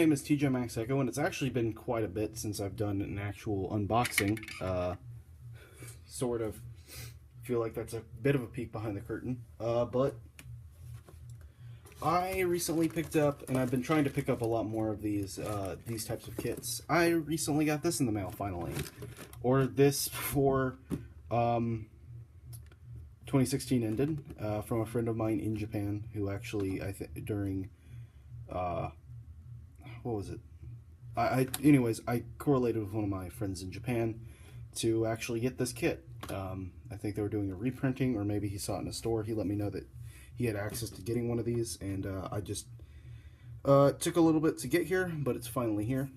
name is TJ Max Echo, and it's actually been quite a bit since I've done an actual unboxing. Sort of feel like that's a bit of a peek behind the curtain. But I recently picked up, and I've been trying to pick up a lot more of these types of kits. I recently got this in the mail, finally. Ordered this for 2016 ended, from a friend of mine in Japan, who actually, I think, during, what was it? Anyways, I correlated with one of my friends in Japan to actually get this kit. I think they were doing a reprinting, or maybe he saw it in a store. He let me know that he had access to getting one of these, and I just took a little bit to get here, but it's finally here.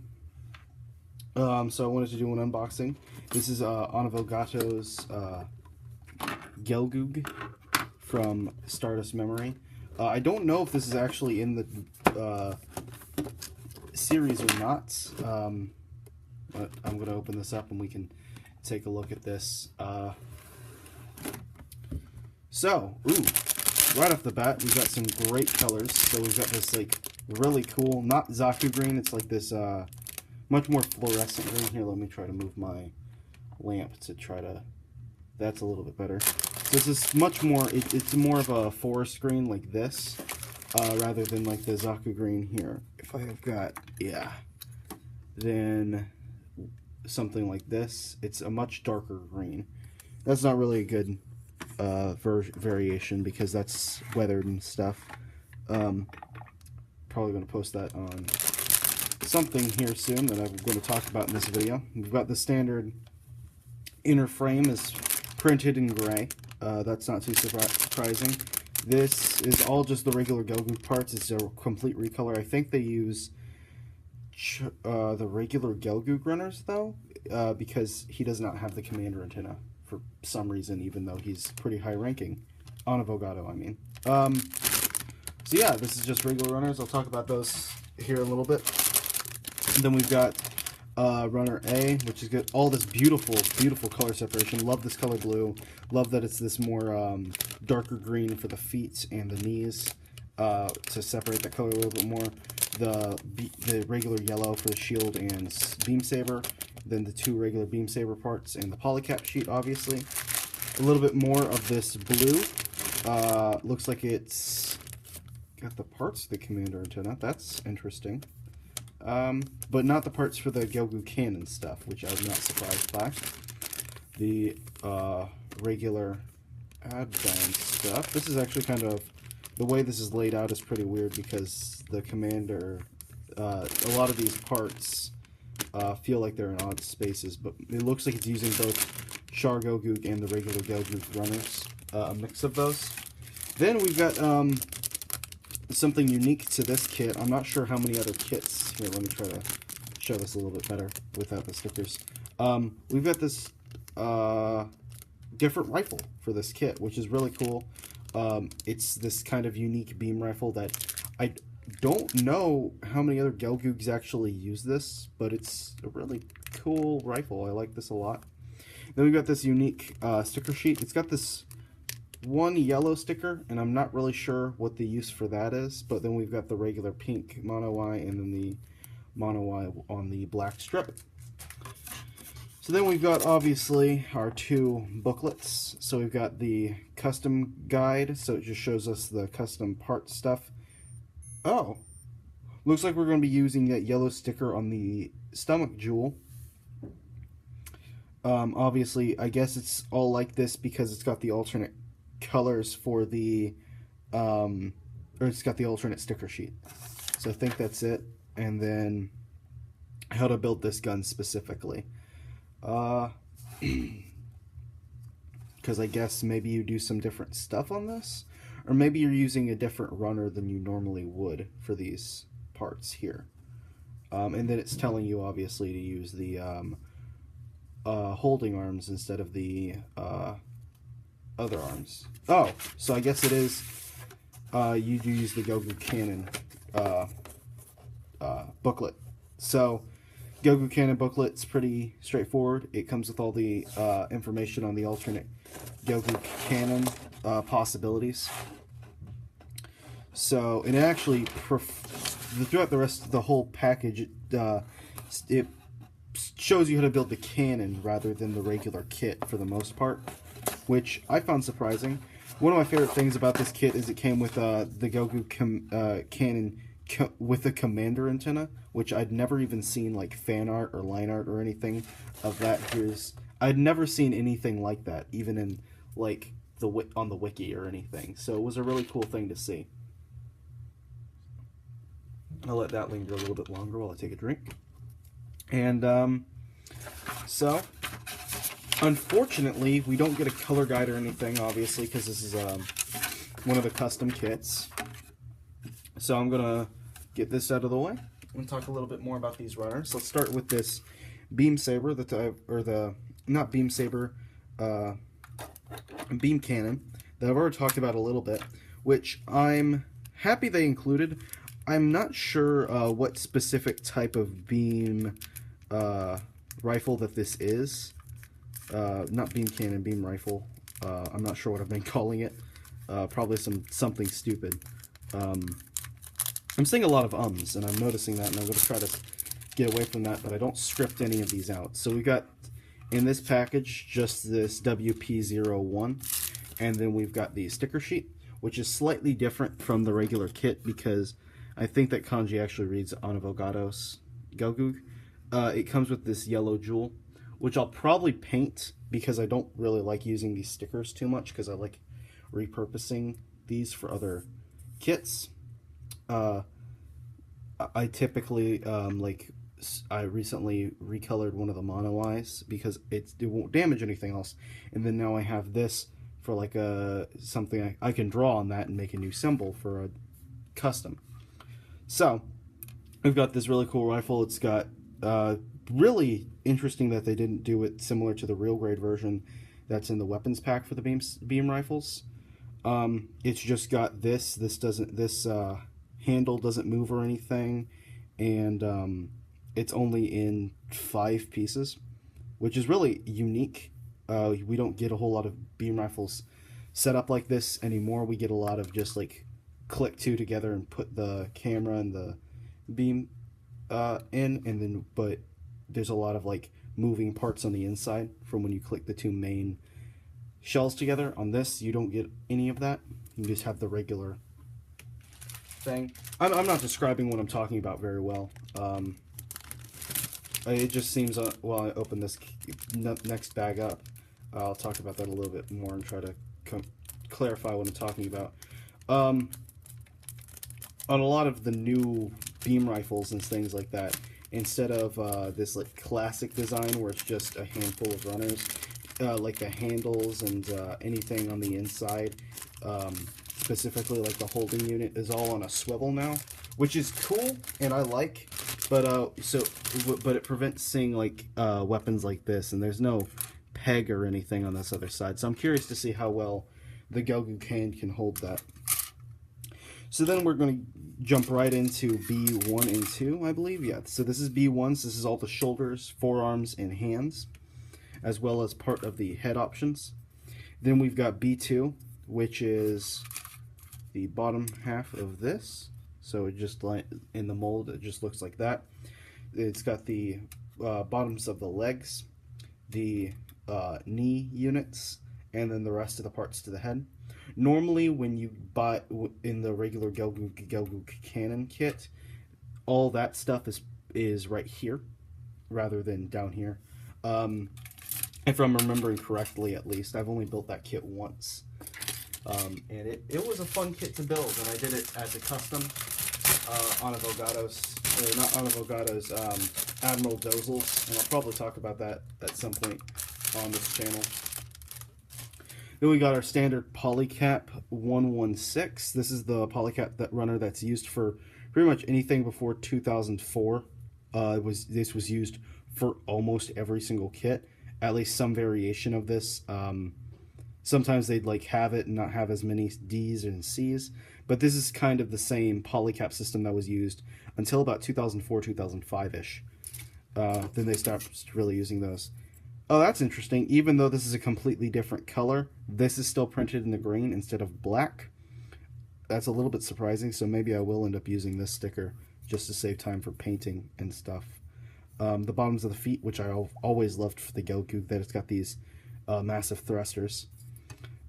So I wanted to do an unboxing. This is Gato's Gelgoog from Stardust Memory. I don't know if this is actually in the series or not, but I'm going to open this up and we can take a look at this. Right off the bat, we've got some great colors. So we've got this like really cool, not Zaku green, it's like this much more fluorescent green. Here, let me try to move my lamp to try to, that's a little bit better. So this is much more, it's more of a forest green like this, rather than like the Zaku green here. If I have got, yeah, then something like this, it's a much darker green. That's not really a good variation because that's weathered and stuff. Probably going to post that on something here soon that I'm going to talk about in this video. We've got the standard inner frame is printed in gray. That's not too surprising. This is all just the regular Gelgoog parts. It's a complete recolor. I think they use the regular Gelgoog runners though, because he does not have the commander antenna for some reason, even though he's pretty high ranking. Gato, I mean. So yeah, this is just regular runners. I'll talk about those here a little bit. And then we've got runner A, which is good. All this beautiful, beautiful color separation. Love this color blue. Love that it's this more darker green for the feet and the knees, to separate that color a little bit more. The regular yellow for the shield and beam saber. Then the two regular beam saber parts and the polycap sheet, obviously. A little bit more of this blue. Looks like it's got the parts of the commander antenna. That's interesting. But not the parts for the Gelgoog cannon stuff, which I was not surprised by. The regular add-on stuff. This is actually kind of, the way this is laid out is pretty weird because the commander, a lot of these parts feel like they're in odd spaces, but it looks like it's using both Char Gelgoog and the regular Gelgoog runners, a mix of those. Then we've got something unique to this kit. I'm not sure how many other kits. Here, let me try to show this a little bit better without the stickers. We've got this different rifle for this kit, which is really cool. It's this kind of unique beam rifle that I don't know how many other Gelgoogs actually use this, but it's a really cool rifle. I like this a lot. Then we've got this unique sticker sheet. It's got this one yellow sticker, and I'm not really sure what the use for that is, but then we've got the regular pink mono eye and then the mono eye on the black strip. So then we've got, obviously, our two booklets. So we've got the custom guide, so it just shows us the custom part stuff. Oh, looks like we're going to be using that yellow sticker on the stomach jewel. Obviously, I guess it's all like this because it's got the alternate colors for the, or it's got the alternate sticker sheet. So I think that's it. And then how to build this gun specifically. Because I guess maybe you do some different stuff on this, or maybe you're using a different runner than you normally would for these parts here. And then it's telling you obviously to use the holding arms instead of the other arms. Oh, so I guess it is you do use the Gelgoog cannon booklet. So Gelgoog cannon booklet's pretty straightforward. It comes with all the information on the alternate Gelgoog cannon possibilities. So it actually throughout the rest of the whole package, it shows you how to build the cannon rather than the regular kit for the most part, which I found surprising. One of my favorite things about this kit is it came with the Gelgoog cannon with the commander antenna, which I'd never even seen like fan art or line art or anything of that. I'd never seen anything like that, even in like on the wiki or anything. So it was a really cool thing to see. I'll let that linger a little bit longer while I take a drink. And so unfortunately we don't get a color guide or anything, obviously, because this is one of the custom kits. So I'm gonna get this out of the way and talk a little bit more about these runners. Let's start with this beam saber beam cannon that I've already talked about a little bit, which I'm happy they included. I'm not sure what specific type of beam rifle that this is. Not beam cannon, beam rifle. I'm not sure what I've been calling it. Probably something stupid. I'm seeing a lot of ums, and I'm noticing that, and I'm going to try to get away from that, but I don't script any of these out. So we got, in this package, just this WP01, and then we've got the sticker sheet, which is slightly different from the regular kit, because I think that kanji actually reads Anavogados Gelgoog. It comes with this yellow jewel, which I'll probably paint, because I don't really like using these stickers too much, because I like repurposing these for other kits. I typically, I recently recolored one of the mono eyes because it won't damage anything else. And then now I have this for like something I can draw on that and make a new symbol for a custom. So, we've got this really cool rifle. It's got, really interesting that they didn't do it similar to the real grade version that's in the weapons pack for the beam rifles. It's just got this handle doesn't move or anything, and it's only in 5 pieces, which is really unique. We don't get a whole lot of beam rifles set up like this anymore. We get a lot of just like click 2 together and put the camera and the beam in, and then but there's a lot of like moving parts on the inside from when you click the 2 main shells together. On this, you don't get any of that. You just have the regular thing. I'm not describing what I'm talking about very well. It just seems, while I open this next bag up, I'll talk about that a little bit more and try to clarify what I'm talking about. On a lot of the new beam rifles and things like that, instead of this like classic design where it's just a handful of runners, like the handles and anything on the inside, specifically like the holding unit, is all on a swivel now, which is cool and I like, but it prevents seeing like weapons like this, and there's no peg or anything on this other side. So I'm curious to see how well the Gelgoog can hold that. So then we're going to jump right into B1 and 2, I believe. Yeah, so this is B1, so this is all the shoulders, forearms, and hands, as well as part of the head options. Then we've got B2, which is the bottom half of this. So it just like in the mold, it just looks like that. It's got the bottoms of the legs, the knee units, and then the rest of the parts to the head. Normally, when you buy in the regular Gelgoog cannon kit, all that stuff is right here, rather than down here. If I'm remembering correctly, at least. I've only built that kit once. And it was a fun kit to build, and I did it as a custom on Admiral Dozels, and I'll probably talk about that at some point on this channel. Then we got our standard Polycap 116. This is the Polycap runner that's used for pretty much anything before 2004. This was used for almost every single kit, at least some variation of this. Sometimes they'd like have it and not have as many D's and C's, but this is kind of the same Polycap system that was used until about 2004, 2005-ish. Then they stopped really using those. Oh, that's interesting. Even though this is a completely different color, this is still printed in the green instead of black. That's a little bit surprising, so maybe I will end up using this sticker just to save time for painting and stuff. The bottoms of the feet, which I always loved for the Gelgoog, that it's got these massive thrusters.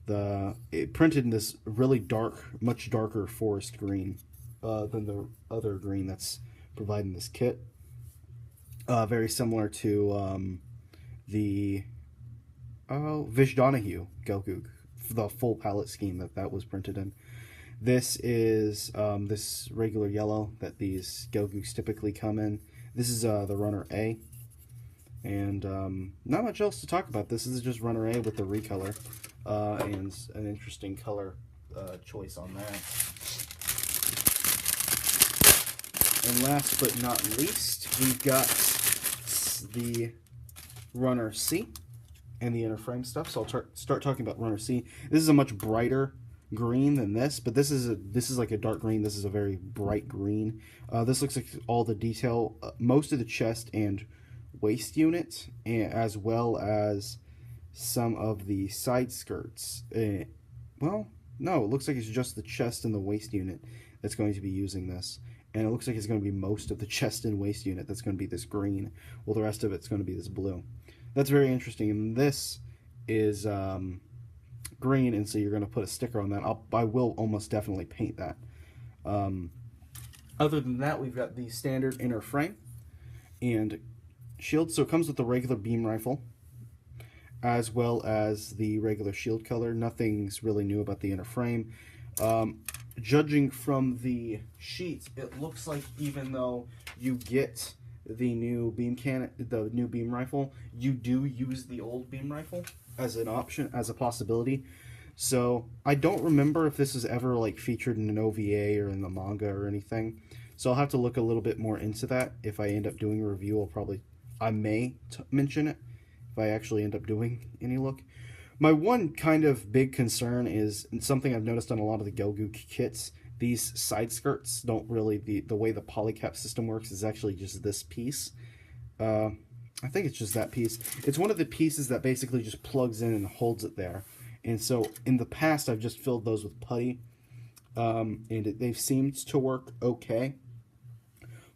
It printed in this really dark, much darker forest green than the other green that's provided in this kit. Very similar to the Vish Donahue Gelgoog, the full palette scheme that was printed in. This is this regular yellow that these Gelgoogs typically come in. This is the Runner A. And not much else to talk about. This is just Runner A with the recolor and an interesting color choice on that. And last but not least, we've got the Runner C and the inner frame stuff. So I'll start talking about Runner C. This is a much brighter green than this, but this is like a dark green. This is a very bright green. This looks like all the detail, most of the chest and waist unit, as well as some of the side skirts. Well, no, it looks like it's just the chest and the waist unit that's going to be using this. And it looks like it's going to be most of the chest and waist unit that's going to be this green, while the rest of it's going to be this blue. That's very interesting. And this is green, and so you're going to put a sticker on that. I will almost definitely paint that. Other than that, we've got the standard inner frame and shield. So it comes with the regular beam rifle, as well as the regular shield color. Nothing's really new about the inner frame. Judging from the sheets, it looks like even though you get the new beam cannon, the new beam rifle, you do use the old beam rifle as an option, as a possibility. So I don't remember if this is ever like featured in an OVA or in the manga or anything. So I'll have to look a little bit more into that. If I end up doing a review, I may mention it if I actually end up doing any look. My one kind of big concern is something I've noticed on a lot of the Gelgoog kits. These side skirts don't really, the way the polycap system works is actually just this piece. I think it's just that piece. It's one of the pieces that basically just plugs in and holds it there. And so in the past, I've just filled those with putty, and they've seemed to work okay.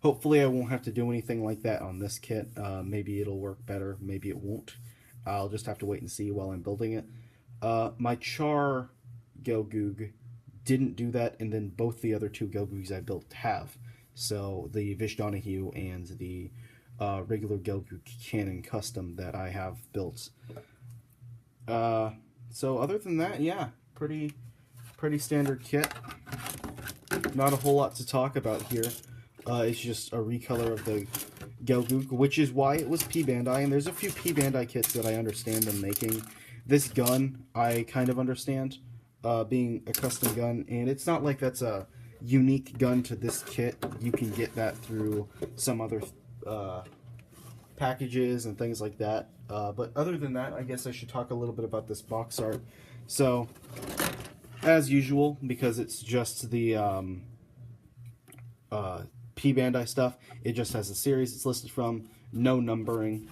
Hopefully I won't have to do anything like that on this kit. Maybe it'll work better, maybe it won't. I'll just have to wait and see while I'm building it. My Char Gelgoog didn't do that, and then both the other two Gelgoogs I built have. So the Vish Donahue and the regular Gelgoog Cannon Custom that I have built. So other than that, yeah, pretty standard kit. Not a whole lot to talk about here. It's just a recolor of the Gelgoog, which is why it was P Bandai, and there's a few P Bandai kits that I understand them making. This gun, I kind of understand, being a custom gun, and it's not like that's a unique gun to this kit. You can get that through some other packages and things like that. But other than that, I guess I should talk a little bit about this box art. So, as usual, because it's just the P Bandai stuff, it just has the series it's listed from, no numbering.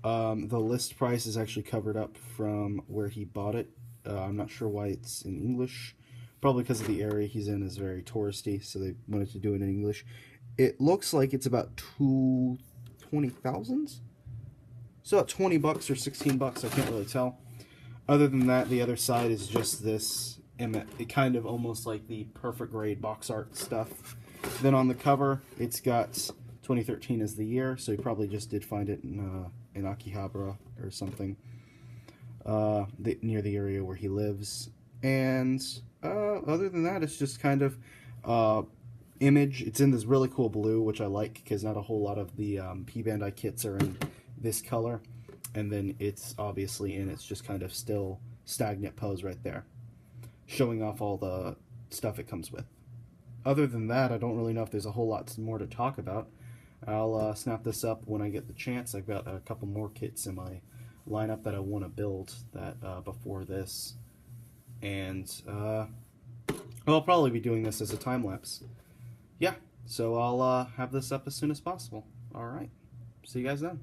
The list price is actually covered up from where he bought it. I'm not sure why it's in English. Probably because of the area he's in is very touristy, so they wanted to do it in English. It looks like it's about 20,000. So about 20 bucks or 16 bucks, I can't really tell. Other than that, the other side is just this, it kind of almost like the perfect grade box art stuff. Then on the cover, it's got 2013 as the year, so he probably just did find it in Akihabara or something, near the area where he lives. And other than that, it's just kind of image. It's in this really cool blue, which I like because not a whole lot of the P Bandai kits are in this color. And then it's obviously in its just kind of still stagnant pose right there, showing off all the stuff it comes with. Other than that, I don't really know if there's a whole lot more to talk about. I'll snap this up when I get the chance. I've got a couple more kits in my lineup that I want to build that before this. And I'll probably be doing this as a time-lapse. Yeah, so I'll have this up as soon as possible. Alright, see you guys then.